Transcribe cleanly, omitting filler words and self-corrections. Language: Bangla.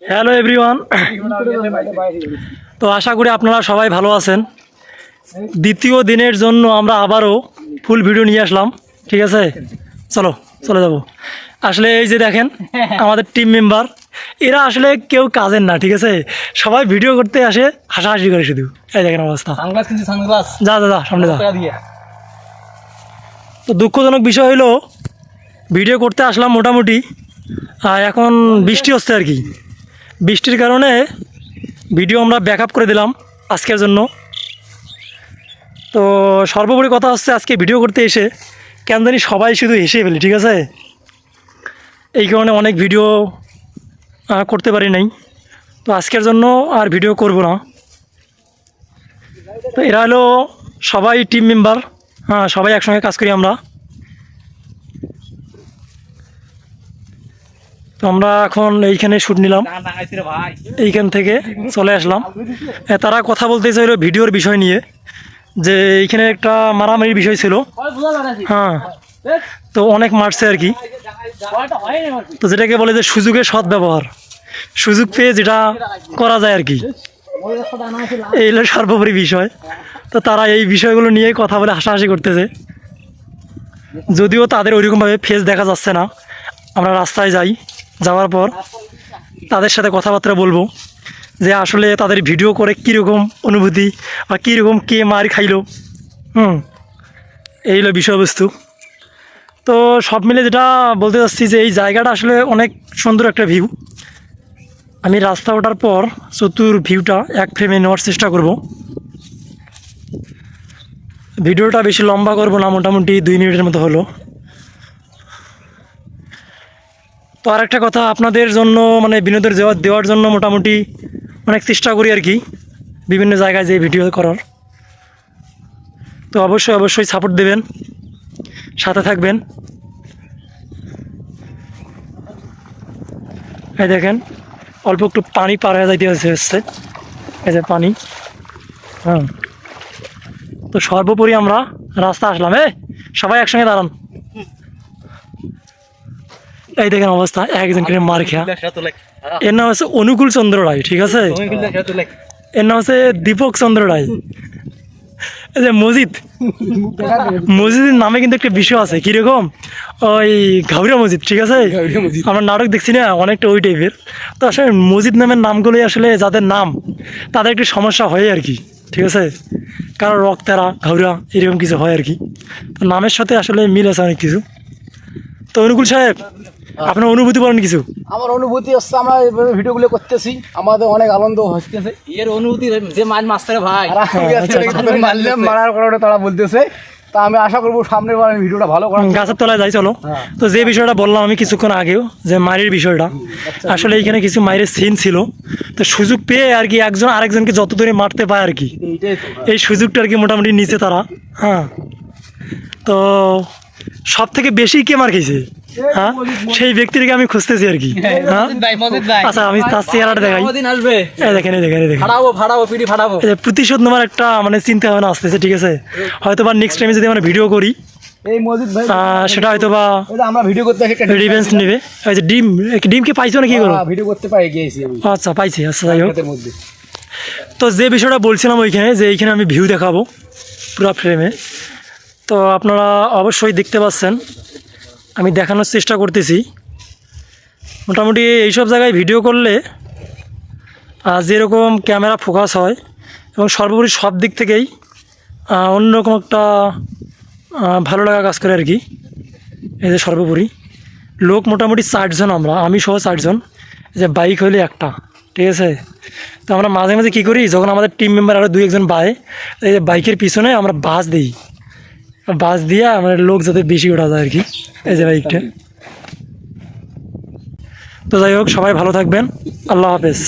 Hello everyone. তো আশা করি আপনারা সবাই ভালো আছেন। দ্বিতীয় দিনের জন্য আমরা আবারও ফুল ভিডিও নিয়ে আসলাম। ঠিক আছে, চলে যাব। আসলে এই যে দেখেন আমাদের টিম মেম্বার, এরা আসলে কেউ কাজের না। ঠিক আছে, সবাই ভিডিও করতে আসে, হাসাহাসি করে শুধু। এই দেখেন অবস্থা। যা সামনে যা। তো দুঃখজনক বিষয় হলো ভিডিও করতে আসলাম মোটামুটি, এখন বৃষ্টি হচ্ছে আর কি। বৃষ্টির কারণে ভিডিও আমরা ব্যাকআপ করে দিলাম আজকের জন্য। তো সর্বোপরি কথা হচ্ছে, আজকে ভিডিও করতে এসে কেন জানি সবাই শুধু হেসে ফেলি। ঠিক আছে, এই কারণে অনেক ভিডিও করতে পারি নাই। তো আজকের জন্য আর ভিডিও করব না। তো এরা হলো সবাই টিম মেম্বার, সবাই একসঙ্গে কাজ করি আমরা। তো আমরা এখন এইখানে শ্যুট নিলাম, এইখান থেকে চলে আসলাম। তারা কথা বলতে চাইল ভিডিওর বিষয় নিয়ে, যে এইখানে একটা মারামারির বিষয় ছিল। তো অনেক মারছে আর কি। তো যেটাকে বলে যে সুযোগের সৎ ব্যবহার, সুযোগ পেয়ে যেটা করা যায় আর কি, এই হলো সর্বোপরি বিষয়। তো তারা এই বিষয়গুলো নিয়ে কথা বলে হাসাহাসি করতেছে, যদিও তাদের ওইরকমভাবে ফেস দেখা যাচ্ছে না। আমরা রাস্তায় যাওয়ার পর তাদের সাথে কথাবার্তা বলবো যে আসলে তাদের ভিডিও করে কীরকম অনুভূতি বা কীরকম কে মার খাইলো। এই হলো বিষয়বস্তু। তো সব মিলে যেটা বলতে চাচ্ছি যে এই জায়গাটা আসলে অনেক সুন্দর একটা ভিউ। আমি রাস্তা ওঠার পর চতুর ভিউটা এক ফ্রেমে নেওয়ার চেষ্টা করব। ভিডিওটা বেশি লম্বা করব না, মোটামুটি 2 মিনিটের মতো হলো। তো আরেকটা কথা, আপনাদের জন্য মানে বিনোদন দেওয়ার জন্য মোটামুটি অনেক চেষ্টা করি আর কি, বিভিন্ন জায়গায় যে ভিডিও করার। তো অবশ্যই সাপোর্ট দেবেন, সাথে থাকবেন। এই দেখেন অল্প একটু পানি পার হয়ে যাইতে হচ্ছে, এই যে পানি। তো সর্বোপরি আমরা রাস্তা আসলাম। সবাই একসঙ্গে দাঁড়ান। এই দেখেন অবস্থা, একজন করে মার খেয়া। এর নাম হচ্ছে অনুকূল চন্দ্র রায়। ঠিক আছে, এর নাম হচ্ছে দীপক চন্দ্র রায়। এই যে মসজিদের নামে কিন্তু একটা বিষয় আছে, কিরকম ওই ঘাউরিয়া মসজিদ। ঠিক আছে, আমরা নাটক দেখছি না অনেকটা ওই টাইপের। তো আসলে মসজিদ নামের নামগুলোই আসলে যাদের নাম, তাদের একটু সমস্যা হয় আর কি। ঠিক আছে, কারো রক্তেরা ঘাউরা এরকম কিছু হয় আর কি। তো নামের সাথে আসলে মিল আছে অনেক কিছু। তো অনুকূল সাহেব, আপনার অনুভূতি বলেন কিছু। আমার অনুভূতি হচ্ছে, আমরা ভিডিওগুলো করতেছি, আমাদের অনেক আনন্দ হচ্ছে। এর অনুভূতি যে মাস্টার ভাই মারলাম, মারার কারণে তারা বলতেছে। তা আমি আশা করবো সামনের বার ভিডিওটা ভালো করার। গাছের তলায় যাই চলো। তো যে বিষয়টা বললাম আমি কিছুক্ষণ আগেও, যে মায়ের বিষয়টা, আসলে এইখানে কিছু মায়ের সিন ছিল। তো সুযোগ পেয়ে আর কি একজন আরেকজনকে যত দূরে মারতে পায় আর কি, এই সুযোগটা আর কি মোটামুটি নিচে তারা। তো সব থেকে বেশি কে মার খেয়েছে, সেই ব্যক্তিটাকে আমি খুঁজতেছি আর কি। আচ্ছা, আমি তার চেহারাটা দেখাই। দেখেন প্রতিশোধ নেওয়ার একটা মানে চিন্তা ভাবনা আসতেছে। ঠিক আছে, হয়তো বা নেক্সট টাইমে যদি আমরা ভিডিও করি, সেটা হয়তো বা আমরা ভিডিও করতে রিভেঞ্জ নেবে। ওই যে ডিমকে পাইছো না, কি করো ভিডিও করতে পাই গিয়েছি। আচ্ছা, পাইছি। আচ্ছা, যাই হোক। তো যে বিষয়টা বলছিলাম ওইখানে, যে এইখানে আমি ভিউ দেখাবো পুরো ফ্রেমে। তো আপনারা অবশ্যই দেখতে পাচ্ছেন, আমি দেখানোর চেষ্টা করতেছি। মোটামুটি এইসব জায়গায় ভিডিও করলে যেরকম ক্যামেরা ফোকাস হয়, এবং সর্বোপরি সব দিক থেকেই অন্যরকম একটা ভালো লাগা কাজ করে আর কি। এই যে সর্বোপরি লোক মোটামুটি 4 জন, আমি সহ 4 জন। যে বাইক হইলে একটা। ঠিক আছে, তো আমরা মাঝে মাঝে কী করি, যখন আমাদের টিম মেম্বার আরও 2-1 জন পায়, এই যে বাইকের পিছনে আমরা বাস দিই, বাস দিয়ে আমাদের লোক যাতে বেশি ওঠা যায় আর কি। এই যে বাইকটা। তো যাই হোক, সবাই ভালো থাকবেন। আল্লাহ হাফেজ।